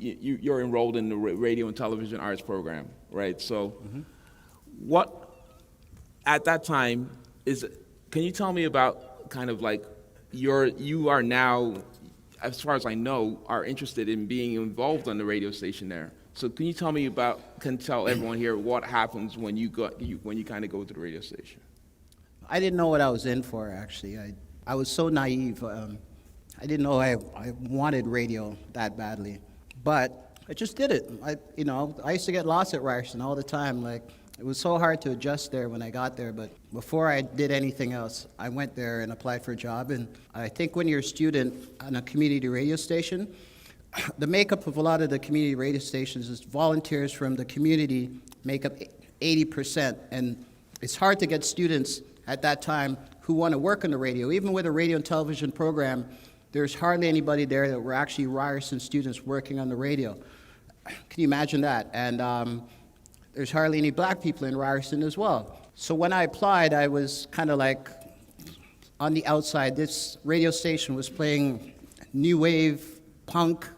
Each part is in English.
you're enrolled in the radio and television arts program, right? So, what at that time can you tell me about kind of like you are now, as far as I know, are interested in being involved on the radio station there. So can you tell me tell everyone here what happens when you kind of go to the radio station? I didn't know what I was in for, actually. I was so naive. I didn't know I wanted radio that badly, but I just did it. I used to get lost at Ryerson all the time. Like, it was so hard to adjust there when I got there, but before I did anything else, I went there and applied for a job. And I think when you're a student on a community radio station, the makeup of a lot of the community radio stations is volunteers from the community make up 80%. And it's hard to get students at that time who want to work on the radio. Even with a radio and television program, there's hardly anybody there that were actually Ryerson students working on the radio. Can you imagine that? And there's hardly any black people in Ryerson as well. So when I applied, I was kind of like on the outside. This radio station was playing new wave, punk,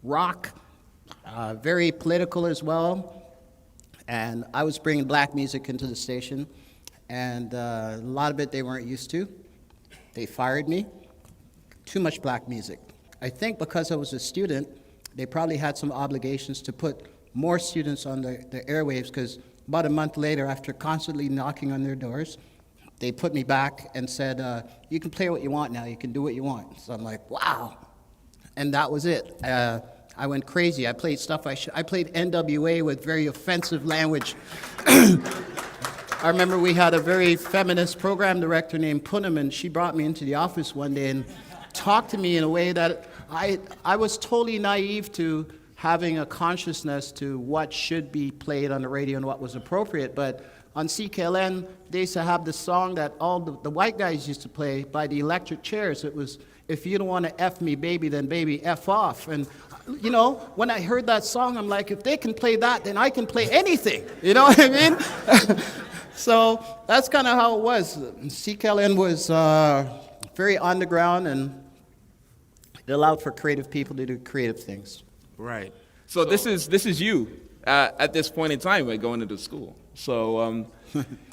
rock, very political as well. And I was bringing black music into the station, and a lot of it they weren't used to. They fired me. Too much black music. I think because I was a student, they probably had some obligations to put more students on the airwaves, because about a month later, after constantly knocking on their doors, they put me back and said, you can play what you want now, you can do what you want. So I'm like, wow. And that was it. I went crazy. I played stuff I played NWA with very offensive language. I remember we had a very feminist program director named Punham, and she brought me into the office one day and talked to me in a way that I was totally naive to having a consciousness to what should be played on the radio and what was appropriate. But on CKLN, they used to have this song that all the white guys used to play by the electric chairs. It was, if you don't want to F me, baby, then baby, F off. And, when I heard that song, I'm like, if they can play that, then I can play anything. You know what I mean? So that's kind of how it was. CKLN was very underground, and it allowed for creative people to do creative things. Right. So this is you at this point in time when going into school. So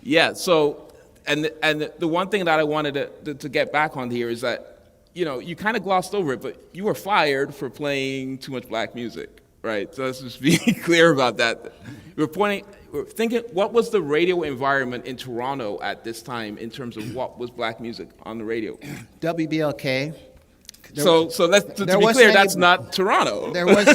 yeah. So and the one thing that I wanted to get back on here is that you kind of glossed over it, but you were fired for playing too much black music, right? So let's just be clear about that. We're thinking, what was the radio environment in Toronto at this time in terms of what was black music on the radio? WBLK. So let's to be clear, that's not Toronto. There was.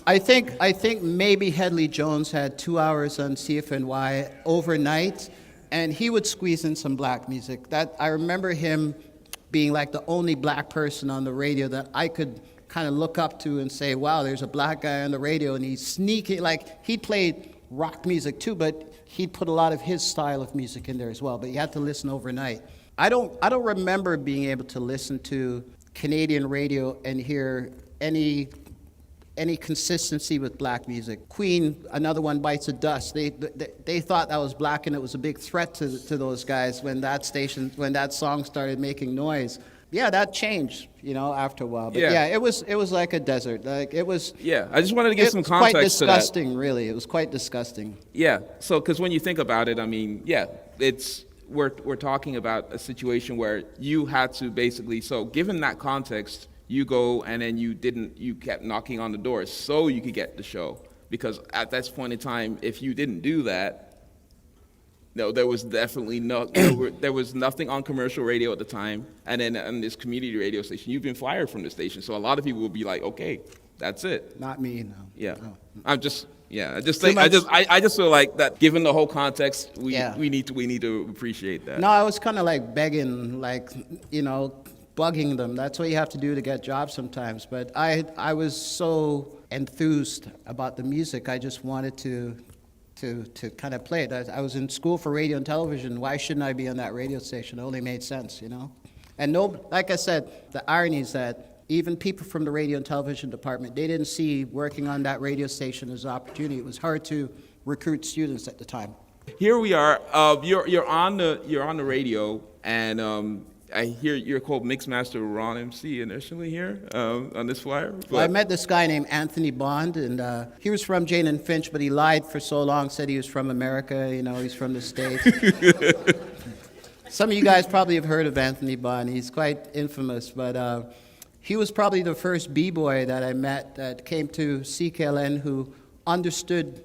I think maybe Headley Jones had 2 hours on CFNY overnight, and he would squeeze in some black music. That I remember him being like the only black person on the radio that I could kind of look up to and say, wow, there's a black guy on the radio, and he's sneaky. Like, he played rock music too, but he'd put a lot of his style of music in there as well. But you had to listen overnight. I don't remember being able to listen to Canadian radio and hear any consistency with black music. Queen, Another One Bites the Dust. They thought that was black, and it was a big threat to those guys when that song started making noise. Yeah, that changed, after a while. But yeah, it was like a desert. Like, it was. Yeah, I just wanted to get some context to that. Quite disgusting, really. It was quite disgusting. Yeah. So, because when you think about it, I mean, yeah, we're talking about a situation where you had to basically. So, given that context, you go and then you kept knocking on the doors so you could get the show, because at that point in time, if you didn't do that. No, there was definitely there was nothing on commercial radio at the time, and then on this community radio station, you've been fired from the station. So a lot of people will be like, "Okay, that's it." Not me, no. Yeah, no. I just feel like that. Given the whole context, we need to appreciate that. No, I was kind of like begging, bugging them. That's what you have to do to get jobs sometimes. But I was so enthused about the music. I just wanted to kind of play it. I was in school for radio and television. Why shouldn't I be on that radio station? It only made sense, And like I said, the irony is that even people from the radio and television department, they didn't see working on that radio station as an opportunity. It was hard to recruit students at the time. Here we are. You're on the radio, and I hear you're called Mixmaster Ron MC initially here on this flyer. Well, I met this guy named Anthony Bond, and he was from Jane and Finch, but he lied for so long, said he was from America, he's from the States. Some of you guys probably have heard of Anthony Bond. He's quite infamous, but he was probably the first B-boy that I met that came to CKLN who understood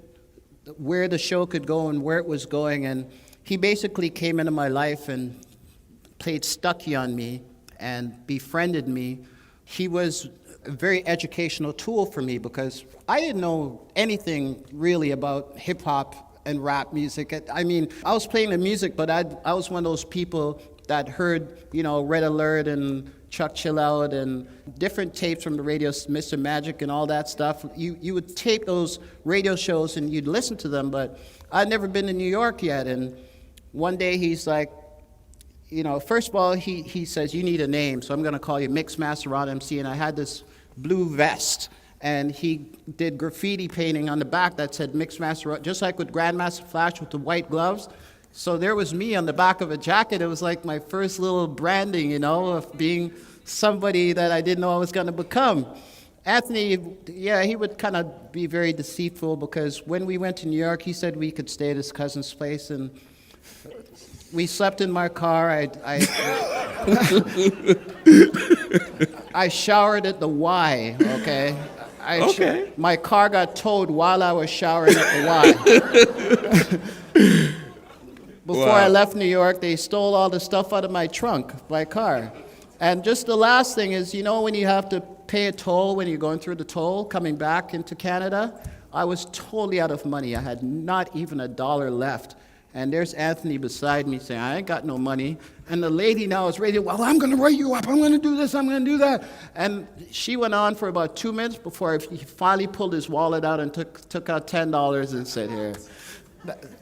where the show could go and where it was going, and he basically came into my life and played Stucky on me and befriended me. He was a very educational tool for me because I didn't know anything really about hip-hop and rap music. I mean, I was playing the music, but I was one of those people that heard, Red Alert and Chuck Chill Out and different tapes from the radio, Mr. Magic and all that stuff. You would tape those radio shows and you'd listen to them, but I'd never been to New York yet. And one day he's like, first of all, he says, you need a name, so I'm going to call you Mixmaster Ron MC. And I had this blue vest, and he did graffiti painting on the back that said Mixmaster Ron, just like with Grandmaster Flash with the white gloves. So there was me on the back of a jacket. It was like my first little branding, of being somebody that I didn't know I was going to become. Anthony, he would kind of be very deceitful because when we went to New York, he said we could stay at his cousin's place, and we slept in my car. I showered at the Y, okay? Okay. My car got towed while I was showering at the Y. Before I left New York, they stole all the stuff out of my trunk, my car. And just the last thing is, when you have to pay a toll when you're going through the toll, coming back into Canada, I was totally out of money. I had not even $1 left. And there's Anthony beside me saying, I ain't got no money. And the lady now is ready, well, I'm going to write you up. I'm going to do this. I'm going to do that. And she went on for about 2 minutes before he finally pulled his wallet out and took out $10 and said, here.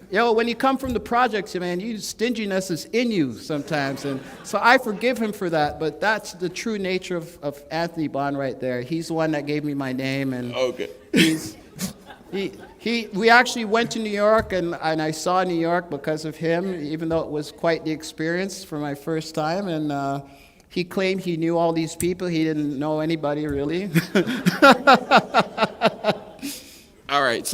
When you come from the projects, man, stinginess is in you sometimes. And so I forgive him for that. But that's the true nature of Anthony Bond right there. He's the one that gave me my name. And okay. We actually went to New York, and I saw New York because of him, even though it was quite the experience for my first time. And he claimed he knew all these people. He didn't know anybody, really. All right,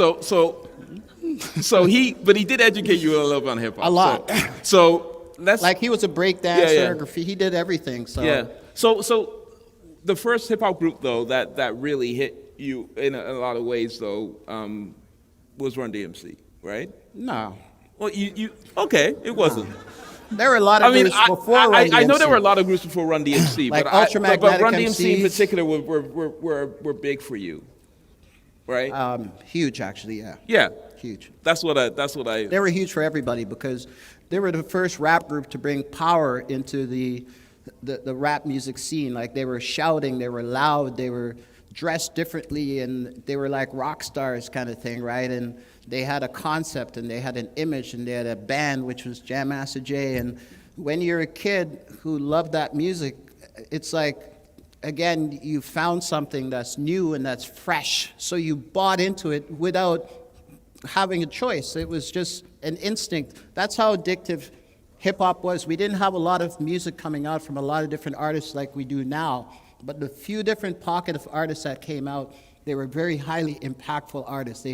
but he did educate you a little bit on hip hop. A lot. So let's like he was a break dancer, graffiti. He did everything. So yeah. So the first hip hop group though that really hit you in a lot of ways though was Run DMC, right? No. Well, you okay? It wasn't. There were a lot of groups before Run DMC. I know there were a lot of groups before Run DMC, like but Run DMC MCs. in particular were big for you, right? Huge, actually, yeah. Yeah. Huge. That's what I. They were huge for everybody because they were the first rap group to bring power into the rap music scene. Like they were shouting, they were loud, they were dressed differently, and they were like rock stars kind of thing, right? And they had a concept, and they had an image, and they had a band, which was Jam Master Jay. And when you're a kid who loved that music, it's like, again, you found something that's new and that's fresh. So you bought into it without having a choice. It was just an instinct. That's how addictive hip-hop was. We didn't have a lot of music coming out from a lot of different artists like we do now. But the few different pocket of artists that came out, they were very highly impactful artists.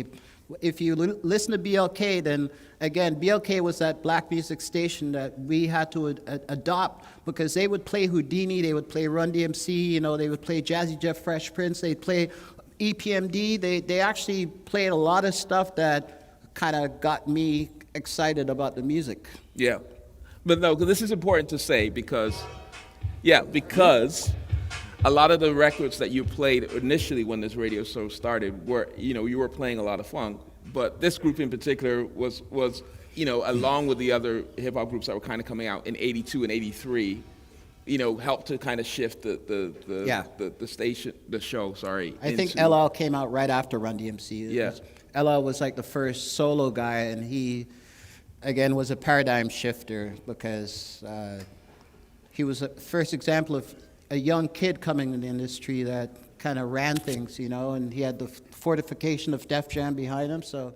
If you listen to BLK, then again, BLK was that black music station that we had to adopt because they would play Houdini, they would play Run DMC, they would play Jazzy Jeff Fresh Prince, they'd play EPMD. They actually played a lot of stuff that kind of got me excited about the music. Yeah. But no, this is important to say because a lot of the records that you played initially when this radio show started were, you were playing a lot of funk, but this group in particular was along with the other hip hop groups that were kind of coming out in '82 and '83, helped to kind of shift the station, the show. Sorry. I think LL came out right after Run DMC. LL was like the first solo guy, and he, again, was a paradigm shifter because he was a first example of a young kid coming in the industry that kind of ran things, and he had the fortification of Def Jam behind him. So